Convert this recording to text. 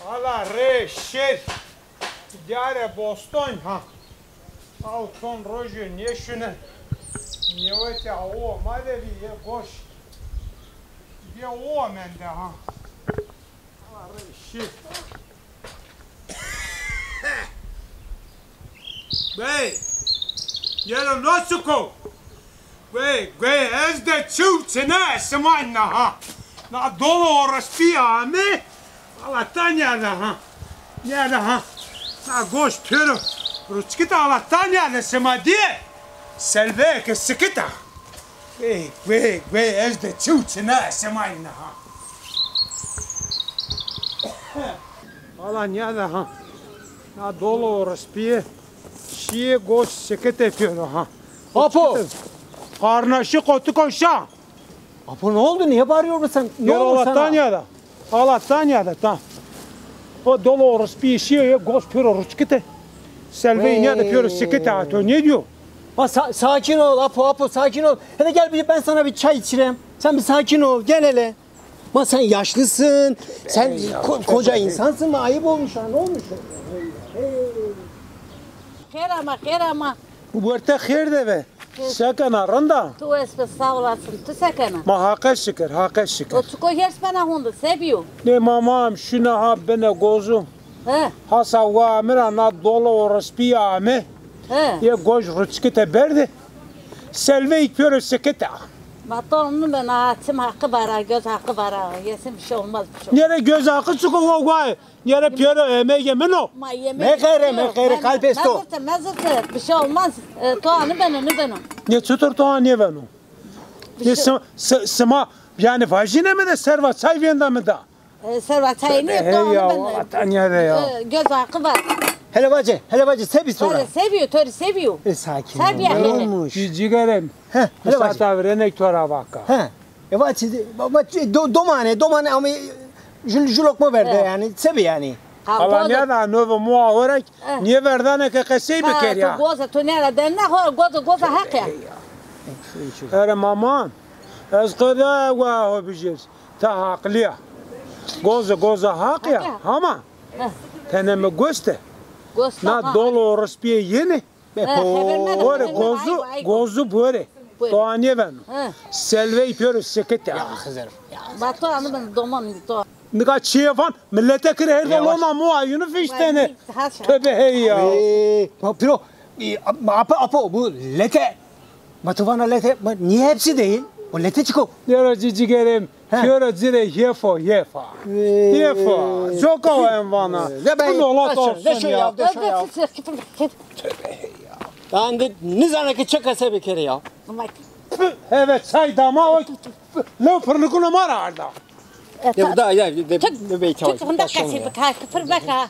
Ala reşit. Diğer Boston ha. Altın roju niye şunu? Niye öte o madevi ya boş. Bir o mende ha. Ala reşit. Bey. Yelo nasıl ko? Bey, ez de çuçene semanna ha. Na dolu raspia mi? Allah'tan ya ha. Nerede ha? Na goş pürü. Ruçkita Allah'tan ya sema diye. Selve ke sıkıta. Ez de çuçene semanna ha. Allah nerede ha? Na dolu raspia. Şiye goş sıkıta yapıyor ha. Apo! Karnaşı kotu koşa. Apo ne oldu? Niye bağırıyorsun sen? Ne oldu sana? Allah'tan ya da tam. O dolu orası bir şey goş piro ruçkite. Selveyi ne de piro sıkıta atıyor. Ne diyor? Sakin ol Apo sakin ol. Hele gel ben sana bir çay içireyim. Sen bir sakin ol gel hele. Ama sen yaşlısın. Sen koca insansın mı? Ayıp olmuş ha. Ne olmuş? Hayır ama. Bu örte hayır de be. Sakana randa. Tu espe sağ olasın. Tu sakana. Ma hakka şükür. O çuko hers bana hundu seviyor. Ne mamam şuna ha bana gozu. He. Hasa wa mira na dolu orası bir ame. He. Ya goş ruçkite berdi. Selveyi piro sıkıta. Batonunu ben açım hakkı var, göz hakkı var. Yesin bir şey olmaz bir şey. Nere göz hakkı çıkıyor vay. Nere piro emeğe meno. Mekere kalpesto. Mezirte bir şey olmaz. Toğanı benim. Ne tutur toğan ne beno. Ne sema yani vajine mi de serva sayviyenda mı da? Servat çayını Hey ya toğanı vatan ya ya. göz hakkı var. Hele bacı sevi sonra. Seviyor, seviyor. Sakin Sev ya, ol. Ne hele. olmuş? Ciğerim. Hele bacı. Sata verenek tora baka. He. Domane ama julok verdi yani. Sevi yani. Allah ne da novo muaverek niye verdane ke kasey beker ya. Goza tu nera denna ho goza hak ya. Ere maman. Ez qada wa ho bijir. Ta aqliya. Goza hak ya. Ama. Teneme göste. Na dolu orospiye yeni. Böyle gozu böyle. Doğaniye ben. Selve yapıyoruz seket ya. Batu anı ben doman to. Nika çiğfan millete kire her dolama muayını fiştene. Tövbe hey ya. Pero Apo bu lete. Matuvana lete niye hepsi değil? O lete çıkıyor. Yara cicigerim. Yara zire yefa. Joka o envana. Bu dolat olsun ya. Tövbe hey ya. Ben de nizanaki çakası bir kere ya. Evet say dama o. Ne fırını kuna mara arda. Ya bu da ya. Çık. Çık. Hunda kasip. Kıfır baka.